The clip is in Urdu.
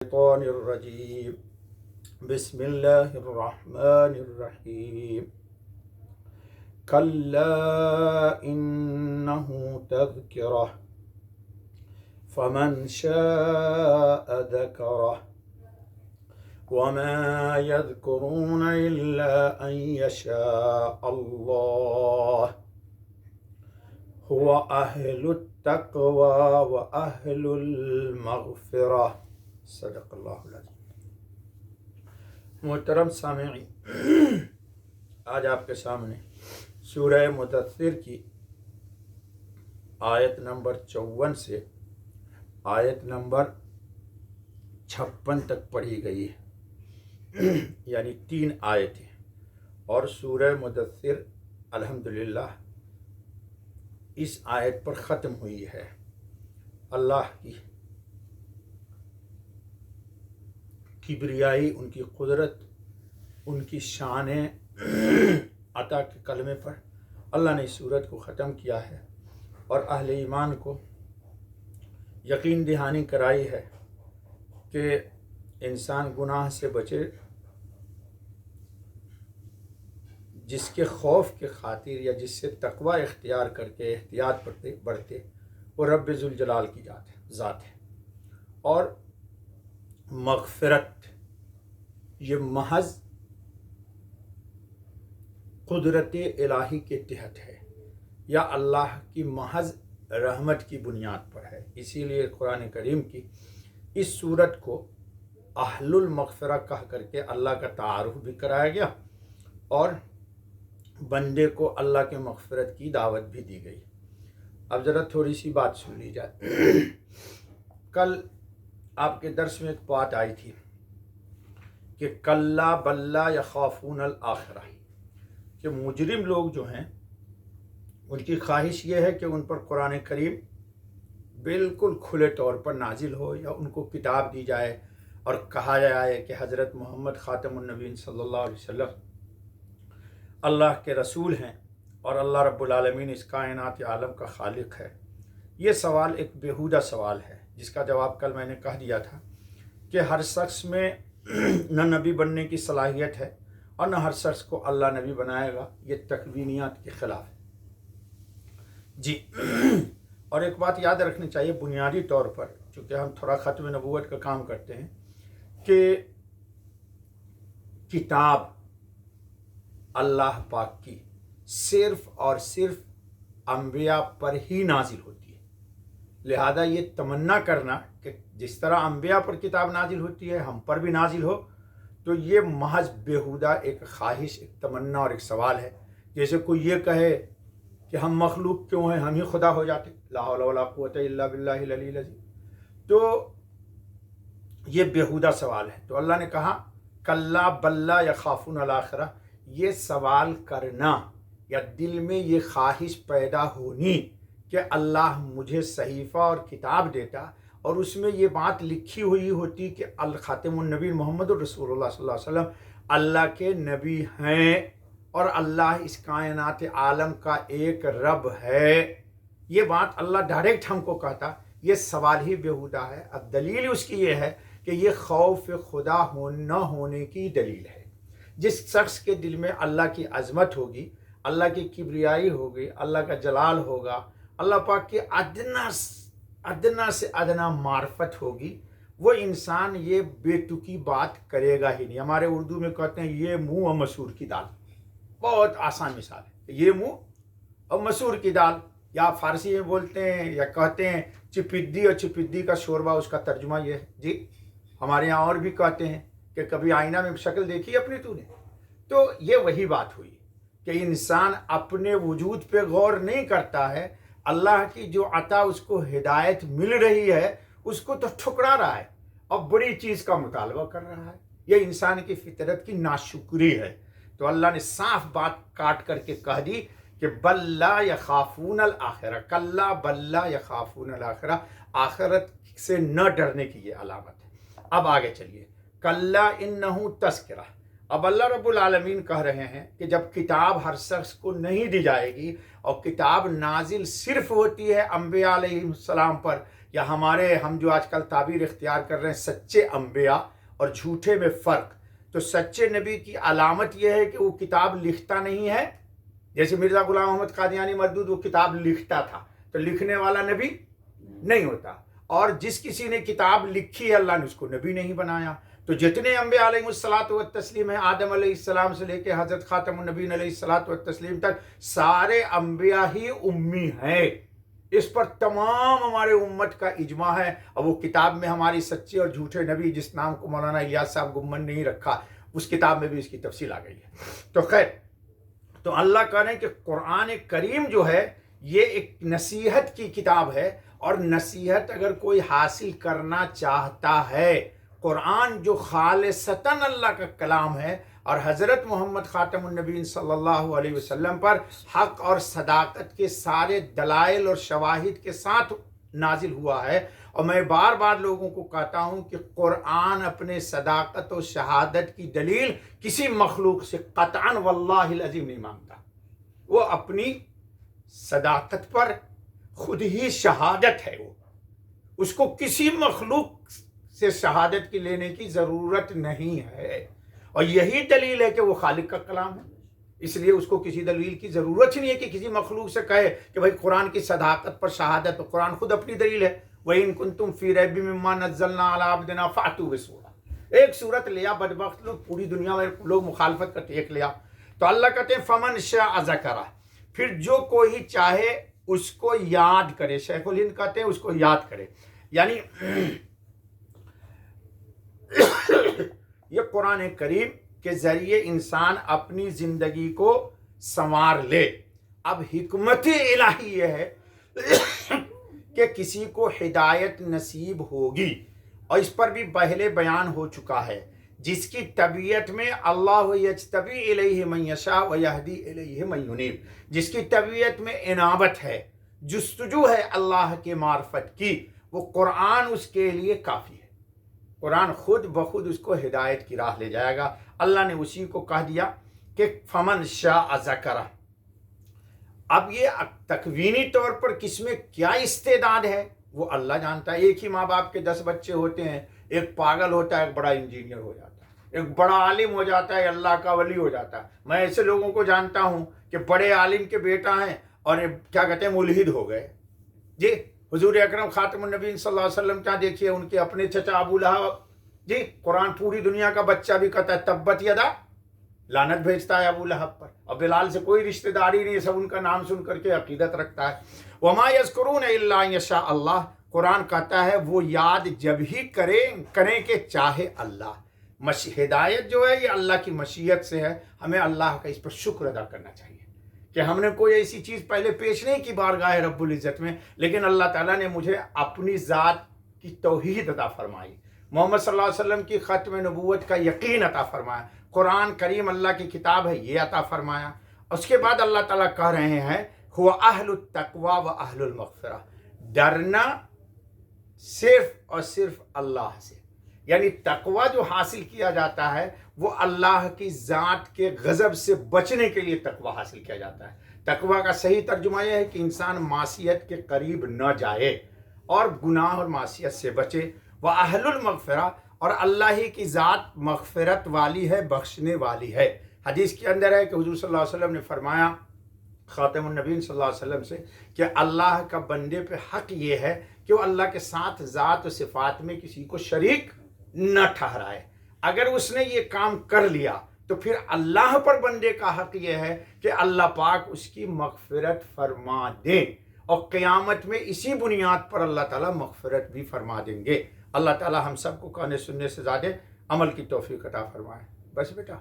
الشيطان الرجيم بسم الله الرحمن الرحيم كلا إنه تذكرة فمن شاء ذكره وما يذكرون إلا أن يشاء الله هو أهل التقوى وأهل المغفرة صدق اللہ العظیم۔ محترم سامعین، آج آپ کے سامنے سورہ مدثر کی آیت نمبر 54 سے آیت نمبر 56 تک پڑھی گئی ہے، یعنی 3 آیتیں، اور سورہ مدثر الحمدللہ اس آیت پر ختم ہوئی ہے۔ اللہ کی کبریائی، ان کی قدرت، ان کی شان عطا کے کلمے پر اللہ نے اس سورت کو ختم کیا ہے اور اہل ایمان کو یقین دہانی کرائی ہے کہ انسان گناہ سے بچے، جس کے خوف کے خاطر یا جس سے تقوی اختیار کر کے احتیاط بڑھتے وہ رب ذوالجلال کی ذات ہے، اور مغفرت یہ محض قدرت الہی کے تحت ہے یا اللہ کی محض رحمت کی بنیاد پر ہے۔ اسی لیے قرآن کریم کی اس سورت کو اہل المغفرہ کہہ کر کے اللہ کا تعارف بھی کرایا گیا اور بندے کو اللہ کے مغفرت کی دعوت بھی دی گئی۔ اب ذرا تھوڑی سی بات سن لی جائے۔ کل آپ کے درس میں ایک بات آئی تھی کہ کلا بلا یخافون الآخرہ، کہ مجرم لوگ جو ہیں ان کی خواہش یہ ہے کہ ان پر قرآن کریم بالکل کھلے طور پر نازل ہو، یا ان کو کتاب دی جائے اور کہا جائے کہ حضرت محمد خاتم النبیین صلی اللہ علیہ وسلم اللہ کے رسول ہیں اور اللہ رب العالمین اس کائنات عالم کا خالق ہے۔ یہ سوال ایک بیہودہ سوال ہے جس کا جواب کل میں نے کہہ دیا تھا کہ ہر شخص میں نہ نبی بننے کی صلاحیت ہے اور نہ ہر شخص کو اللہ نبی بنائے گا، یہ تکوینیات کے خلاف ہے جی۔ اور ایک بات یاد رکھنی چاہیے بنیادی طور پر، چونکہ ہم تھوڑا ختم نبوت کا کام کرتے ہیں، کہ کتاب اللہ پاک کی صرف اور صرف انبیاء پر ہی نازل ہوتی ہے، لہذا یہ تمنا کرنا کہ جس طرح انبیاء پر کتاب نازل ہوتی ہے ہم پر بھی نازل ہو، تو یہ محض بیہودہ ایک خواہش، ایک تمنا اور ایک سوال ہے۔ جیسے کوئی یہ کہے کہ ہم مخلوق کیوں ہیں، ہم ہی خدا ہو جاتے، لا حول ولا قوت الا باللہ العلی العظیم، تو یہ بیہودہ سوال ہے۔ تو اللہ نے کہا کلا بلا یخافون الآخرہ، یہ سوال کرنا یا دل میں یہ خواہش پیدا ہونی کہ اللہ مجھے صحیفہ اور کتاب دیتا اور اس میں یہ بات لکھی ہوئی ہوتی کہ الخاتم النبی محمد الرسول اللہ صلی اللہ علیہ وسلم اللہ کے نبی ہیں اور اللہ اس کائنات عالم کا ایک رب ہے، یہ بات اللہ ڈائریکٹ ہم کو کہتا، یہ سوال ہی بیہودہ ہے۔ اب دلیل اس کی یہ ہے کہ یہ خوف خدا نہ ہونے کی دلیل ہے۔ جس شخص کے دل میں اللہ کی عظمت ہوگی، اللہ کی کبریائی ہوگی، اللہ کا جلال ہوگا، اللہ پاک کی ادنا سے ادنا معرفت ہوگی، وہ انسان یہ بے تکی بات کرے گا ہی نہیں۔ ہمارے اردو میں کہتے ہیں یہ منہ اور مسور کی دال، بہت آسان مثال ہے، یہ منہ اور مسور کی دال، یا فارسی میں بولتے ہیں یا کہتے ہیں چپدی اور چپدی کا شوربہ، اس کا ترجمہ یہ ہے جی۔ ہمارے یہاں اور بھی کہتے ہیں کہ کبھی آئینہ میں شکل دیکھی اپنی تو نے، تو یہ وہی بات ہوئی کہ انسان اپنے وجود پہ غور نہیں کرتا ہے، اللہ کی جو عطا اس کو ہدایت مل رہی ہے اس کو تو ٹھکرا رہا ہے اور بڑی چیز کا مطالبہ کر رہا ہے۔ یہ انسان کی فطرت کی ناشکری ہے۔ تو اللہ نے صاف بات کاٹ کر کے کہہ دی کہ بل لا یخافون الآخرہ، کلا بل لا یخافون الآخرہ، آخرت سے نہ ڈرنے کی یہ علامت ہے۔ اب آگے چلیے، کلا انہ تذکرہ، اب اللہ رب العالمین کہہ رہے ہیں کہ جب کتاب ہر شخص کو نہیں دی جائے گی اور کتاب نازل صرف ہوتی ہے انبیاء علیہ السلام پر، یا ہم جو آج کل تعبیر اختیار کر رہے ہیں سچے انبیاء اور جھوٹے میں فرق، تو سچے نبی کی علامت یہ ہے کہ وہ کتاب لکھتا نہیں ہے. جیسے مرزا غلام احمد قادیانی مردود وہ کتاب لکھتا تھا، تو لکھنے والا نبی نہیں ہوتا. اور جس کسی نے کتاب لکھی ہے اللہ نے اس کو نبی نہیں بنایا. تو جتنے انبیاء علیہ الصلوۃ والتسلیم ہیں، آدم علیہ السلام سے لے کے حضرت خاتم النبیین علیہ الصلوۃ والتسلیم تک، سارے انبیاء ہی امی ہیں. اس پر تمام ہمارے امت کا اجماع ہے. اور وہ کتاب میں ہماری سچے اور جھوٹے نبی، جس نام کو مولانا الیاس صاحب گمن نے ہی رکھا، اس کتاب میں بھی اس کی تفصیل آ گئی ہے. تو خیر، تو اللہ کہہ رہے ہیں کہ قرآن کریم جو ہے یہ ایک نصیحت کی کتاب ہے. اور نصیحت اگر کوئی حاصل کرنا چاہتا ہے، قرآن جو خالصتاً اللہ کا کلام ہے اور حضرت محمد خاتم النبیین صلی اللہ علیہ وسلم پر حق اور صداقت کے سارے دلائل اور شواہد کے ساتھ نازل ہوا ہے. اور میں بار بار لوگوں کو کہتا ہوں کہ قرآن اپنے صداقت و شہادت کی دلیل کسی مخلوق سے قطعاً واللہ العظیم نہیں مانگتا. وہ اپنی صداقت پر خود ہی شہادت ہے. وہ اس کو کسی مخلوق سے شہادت کی لینے کی ضرورت نہیں ہے. اور یہی دلیل ہے کہ وہ خالق کا کلام ہے. اس لیے اس کو کسی دلیل کی ضرورت ہی نہیں ہے کہ کسی مخلوق سے کہے کہ بھائی قرآن کی صداقت پر شہادت. تو قرآن خود اپنی دلیل ہے. وَإِن كُنتُمْ فِي رَيْبٍ مِّمَّا نَزَّلْنَا عَلَىٰ عَبْدِنَا فَأْتُوا بِسُورَةٍ. ایک صورت لیا، بدبخت لوگ پوری دنیا میں لوگ مخالفت کرتے، ایک لیا. تو اللہ کہتے ہیں فَمَنْ شَاءَ ذَكَرَهُ، پھر جو کوئی چاہے اس کو یاد کرے. شیخ الہند کہتے ہیں اس کو یاد کرے. یعنی یہ قرآن کریم کے ذریعے انسان اپنی زندگی کو سنوار لے. اب حکمت الہی یہ ہے کہ کسی کو ہدایت نصیب ہوگی، اور اس پر بھی پہلے بیان ہو چکا ہے. جس کی طبیعت میں اللہ یجتبی الیہ من یشاء ویہدی الیہ من ینیب، جس کی طبیعت میں انابت ہے، جستجو ہے اللہ کے معرفت کی، وہ قرآن اس کے لیے کافی ہے. قرآن خود بخود اس کو ہدایت کی راہ لے جائے گا. اللہ نے اسی کو کہہ دیا کہ فمن شاء ذکرہ. اب یہ تکوینی طور پر کس میں کیا استعداد ہے وہ اللہ جانتا ہے. ایک ہی ماں باپ کے 10 بچے ہوتے ہیں، ایک پاگل ہوتا ہے، ایک بڑا انجینئر ہو جاتا ہے، ایک بڑا عالم ہو جاتا ہے، اللہ کا ولی ہو جاتا ہے. میں ایسے لوگوں کو جانتا ہوں کہ بڑے عالم کے بیٹا ہیں اور کیا کہتے ہیں ملحد ہو گئے. جی حضور اکرم خاتم النبیین صلی اللہ علیہ وسلم کیا دیکھیے ان کے اپنے چچا ابو لہب، جی قرآن پوری دنیا کا بچہ بھی کہتا ہے تبت یدا، لعنت بھیجتا ہے ابو لہب پر. اور بلال سے کوئی رشتہ داری نہیں، سب ان کا نام سن کر کے عقیدت رکھتا ہے. وما یذکرون الا ان یشاء اللہ. قرآن کہتا ہے وہ یاد جب ہی کریں کہ چاہے اللہ. ہدایت جو ہے یہ اللہ کی مشیت سے ہے. ہمیں اللہ کا اس پر شکر ادا کرنا چاہیے کہ ہم نے کوئی ایسی چیز پہلے پیش نہیں کی بارگاہ رب العزت میں، لیکن اللہ تعالیٰ نے مجھے اپنی ذات کی توحید عطا فرمائی، محمد صلی اللہ علیہ وسلم کی ختم نبوت کا یقین عطا فرمایا، قرآن کریم اللہ کی کتاب ہے یہ عطا فرمایا. اس کے بعد اللہ تعالیٰ کہہ رہے ہیں ہوا اہل التقوی و اہل المغفرہ. ڈرنا صرف اور صرف اللہ سے، یعنی تقوی جو حاصل کیا جاتا ہے وہ اللہ کی ذات کے غضب سے بچنے کے لیے تقوی حاصل کیا جاتا ہے. تقوی کا صحیح ترجمہ یہ ہے کہ انسان معصیت کے قریب نہ جائے اور گناہ اور معصیت سے بچے. وَأَهْلُ الْمَغْفِرَةِ، اور اللہ ہی کی ذات مغفرت والی ہے، بخشنے والی ہے. حدیث کے اندر ہے کہ حضور صلی اللہ علیہ وسلم نے فرمایا خاتم النبیین صلی اللہ علیہ وسلم سے کہ اللہ کا بندے پہ حق یہ ہے کہ وہ اللہ کے ساتھ ذات و صفات میں کسی کو شریک نہ ٹھہرائے. اگر اس نے یہ کام کر لیا تو پھر اللہ پر بندے کا حق یہ ہے کہ اللہ پاک اس کی مغفرت فرما دیں، اور قیامت میں اسی بنیاد پر اللہ تعالیٰ مغفرت بھی فرما دیں گے. اللہ تعالیٰ ہم سب کو کہنے سننے سے زیادہ عمل کی توفیق عطا فرمائے. بس بیٹا.